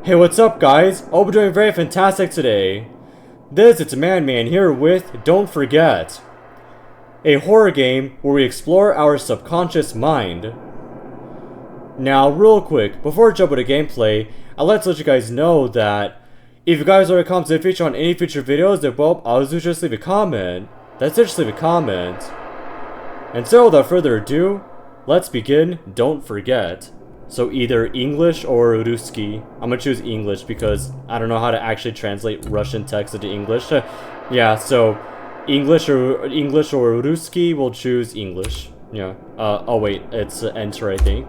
Hey, what's up, guys? Hope we're doing very fantastic today. It's Man here with Don't Forget, a horror game where we explore our subconscious mind. Now, real quick, before I jump into gameplay, I'd like to let you guys know that if you guys want to comment to feature on any future videos, then well, I'll just leave a comment. That's it, just leave a comment. And so, without further ado, let's begin Don't Forget. So either English or Ruski. I'm gonna choose English because I don't know how to actually translate Russian text into English. Yeah, so English or Ruski, we'll choose English. Yeah. Oh wait, it's enter, I think.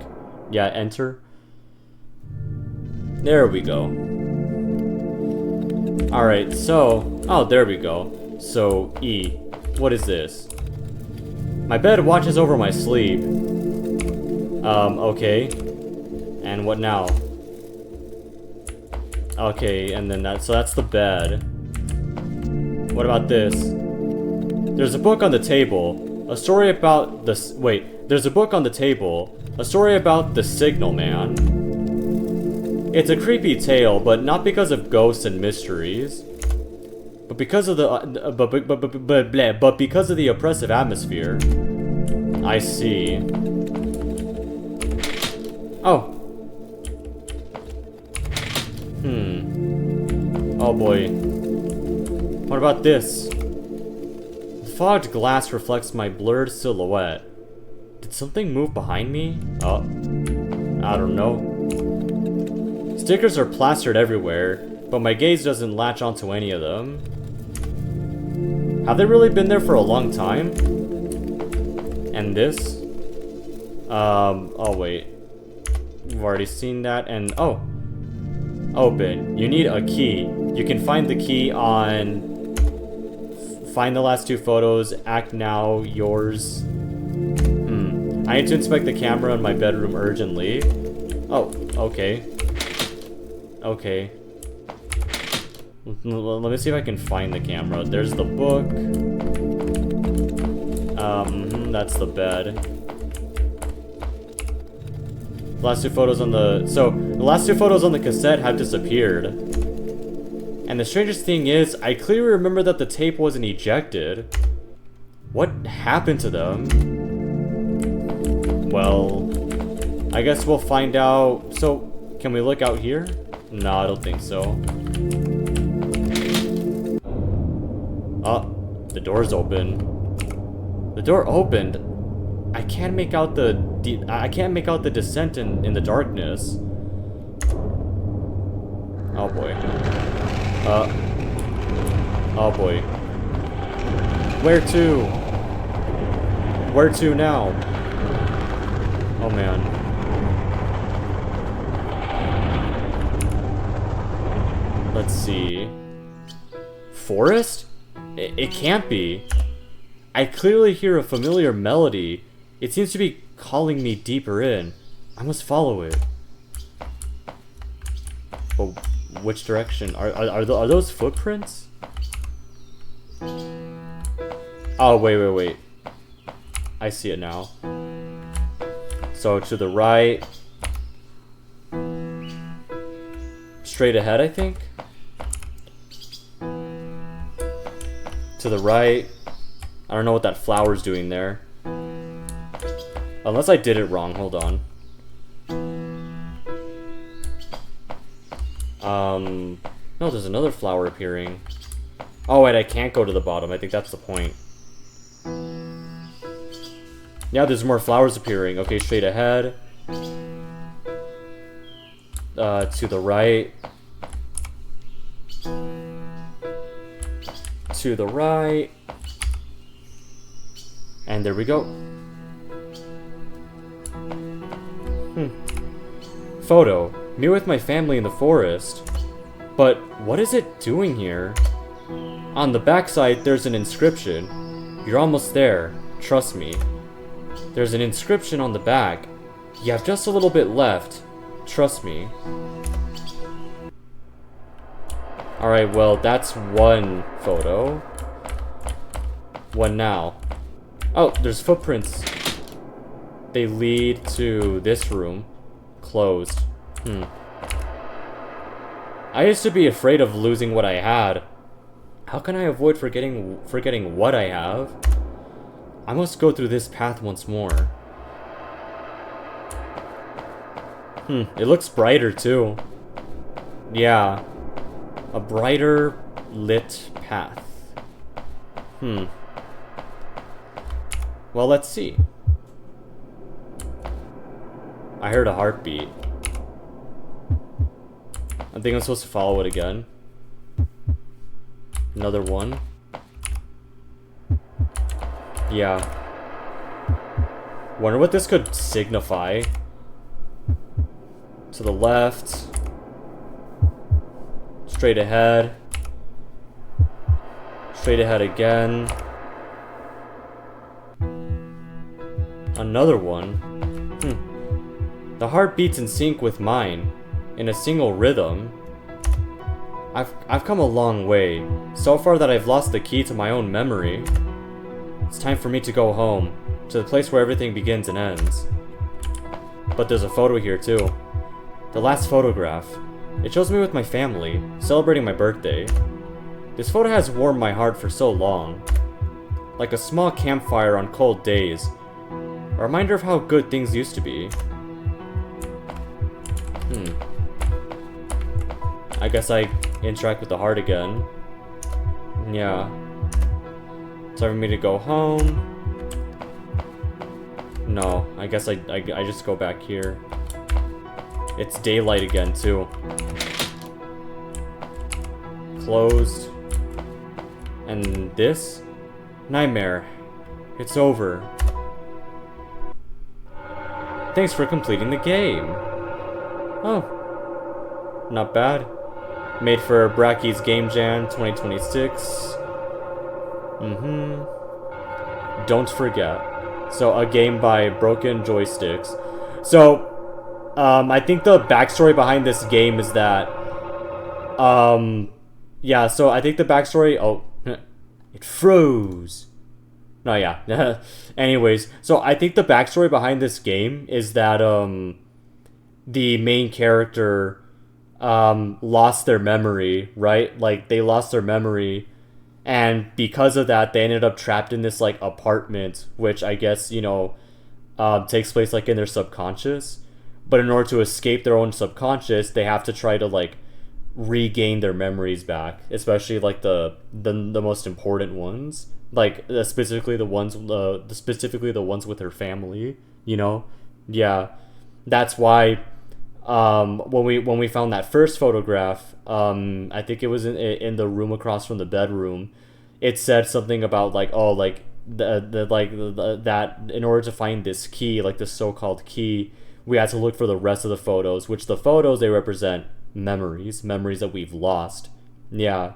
Yeah, enter. There we go. Alright, so... Oh, there we go. So, E. What is this? My bed watches over my sleep. Okay. And what now? Okay, and then so that's the bed. What about this? There's a book on the table. A story about the... Wait, there's a book on the table. A story about the Signal Man. It's a creepy tale, but not because of ghosts and mysteries. But because of the... but because of the oppressive atmosphere. I see. Oh. Oh boy. What about this? The fogged glass reflects my blurred silhouette. Did something move behind me? Oh. I don't know. Stickers are plastered everywhere, but my gaze doesn't latch onto any of them. Have they really been there for a long time? And this? Oh wait. We've already seen that, and oh. Open. You need a key. You can find the key on... Find the last two photos. Act now. Yours. I need to inspect the camera in my bedroom urgently. Oh, okay. Okay. Let me see if I can find the camera. There's the book. That's the bed. The last two photos on the... So, the last two photos on the cassette have disappeared. And the strangest thing is, I clearly remember that the tape wasn't ejected. What happened to them? Well, I guess we'll find out. So, can we look out here? No, I don't think so. Oh, the door's open. The door opened. I can't make out the descent in the darkness. Oh boy. Oh boy. Where to? Where to now? Oh man. Let's see. Forest? It can't be. I clearly hear a familiar melody. It seems to be calling me deeper in. I must follow it. But which direction? Are those footprints? Oh, wait. I see it now. So to the right. Straight ahead, I think. To the right. I don't know what that flower's doing there. Unless I did it wrong, hold on. No, there's another flower appearing. Oh wait, I can't go to the bottom. I think that's the point. Yeah, there's more flowers appearing. Okay, straight ahead. To the right. To the right. And there we go. Photo. Me with my family in the forest. But what is it doing here? On the backside, there's an inscription. You're almost there. Trust me. There's an inscription on the back. You have just a little bit left. Trust me. Alright, well, that's one photo. What now? Oh, there's footprints. They lead to this room. Closed. I used to be afraid of losing what I had. How can I avoid forgetting what I have? I must go through this path once more. It looks brighter too. Yeah. A brighter lit path. Well, let's see. I heard a heartbeat. I think I'm supposed to follow it again. Another one. Yeah. Wonder what this could signify. To the left. Straight ahead. Straight ahead again. Another one. The heart beats in sync with mine, in a single rhythm. I've come a long way, so far that I've lost the key to my own memory. It's time for me to go home, to the place where everything begins and ends. But there's a photo here too. The last photograph. It shows me with my family, celebrating my birthday. This photo has warmed my heart for so long. Like a small campfire on cold days. A reminder of how good things used to be. I guess I interact with the heart again. Yeah. It's time for me to go home. No, I guess I just go back here. It's daylight again, too. Closed. And this? Nightmare. It's over. Thanks for completing the game. Oh. Not bad. Made for Bracky's Game Jam 2026. Don't forget. So, a game by Broken Joysticks. So, I think the backstory behind this game is that, yeah, so I think the backstory, oh, it froze. No, yeah. Anyways, so I think the backstory behind this game is that, the main character, lost their memory, right? Like, they lost their memory, and because of that, they ended up trapped in this, like, apartment, which I guess, you know, takes place, like, in their subconscious. But in order to escape their own subconscious, they have to try to, like, regain their memories back, especially, like, the most important ones, like, specifically the ones with her family, you know? Yeah, that's why, when we found that first photograph, I think it was in the room across from the bedroom, it said something about, like, oh, like, that in order to find this key, like, this so-called key, we had to look for the rest of the photos, which the photos, they represent memories that we've lost. Yeah.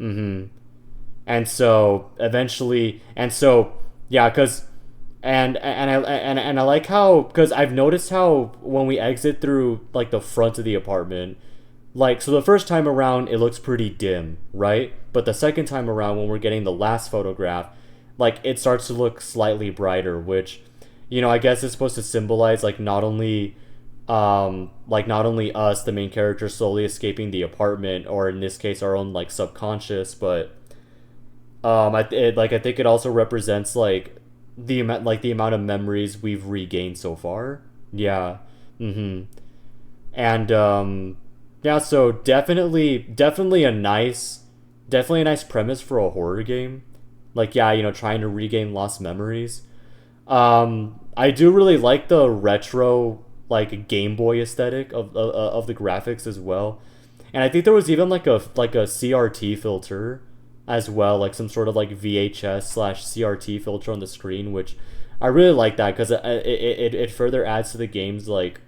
And so eventually, yeah, cause, and I like how, cause I've noticed how when we exit through, like, the front of the apartment, like, so the first time around it looks pretty dim, right? But the second time around, when we're getting the last photograph, like, it starts to look slightly brighter, which, you know, I guess it's supposed to symbolize, like, not only us, the main character, slowly escaping the apartment, or in this case, our own, like, subconscious, but, I think it also represents, like, the amount of memories we've regained so far. Yeah. And, yeah, so definitely a nice premise for a horror game. Like, yeah, you know, trying to regain lost memories. I do really like the retro, like, Game Boy aesthetic of the graphics as well, and I think there was even like a CRT filter as well, like some sort of like VHS/CRT filter on the screen, which I really like that because it further adds to the game's, like,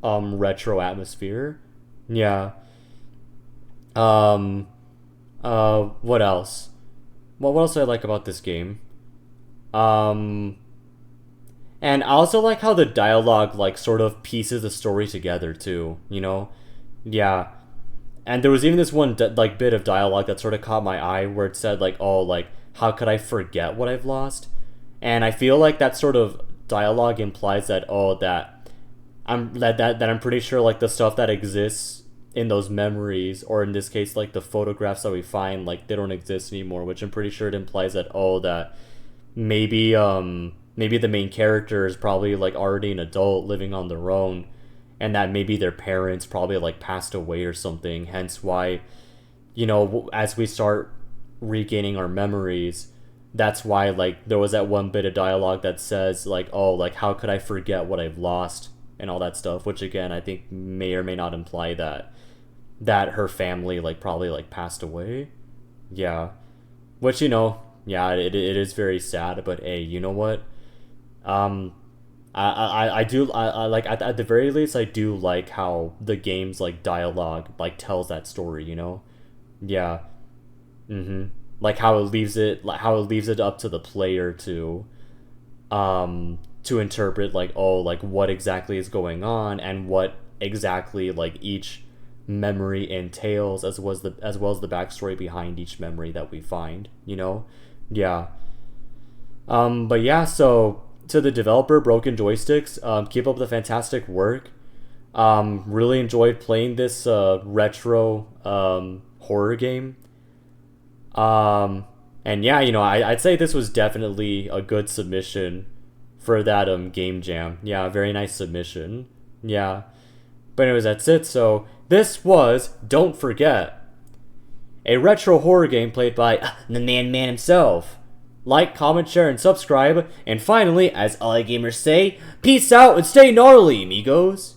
retro atmosphere. Yeah. What else? Well, what else do I like about this game? And I also like how the dialogue, like, sort of pieces the story together too, you know? Yeah. And there was even this one, like, bit of dialogue that sort of caught my eye where it said, like, oh, like, how could I forget what I've lost? And I feel like that sort of dialogue implies that, oh, that I'm pretty sure, like, the stuff that exists in those memories, or in this case, like the photographs that we find, like they don't exist anymore, which I'm pretty sure it implies that, oh, that maybe maybe the main character is probably like already an adult living on their own, and that maybe their parents probably like passed away or something, hence why, you know, as we start regaining our memories, that's why like there was that one bit of dialogue that says like, oh, like how could I forget what I've lost and all that stuff, which again I think may or may not imply that her family like probably like passed away. Yeah, which, you know, yeah, it is very sad, but hey, you know what, I like at the very least I do like how the game's like dialogue like tells that story, you know. Yeah. Like how it leaves it, up to the player to interpret like, oh, like what exactly is going on and what exactly like each memory entails, as well as the backstory behind each memory that we find, you know. Yeah. But yeah, so to the developer, Broken Joysticks, keep up the fantastic work. Really enjoyed playing this retro horror game. And yeah, you know, I'd say this was definitely a good submission for that game jam. Yeah, very nice submission. Yeah. But anyways, that's it. So this was Don't Forget, a retro horror game played by the man himself. Like, comment, share, and subscribe. And finally, as all gamers say, peace out and stay gnarly, amigos.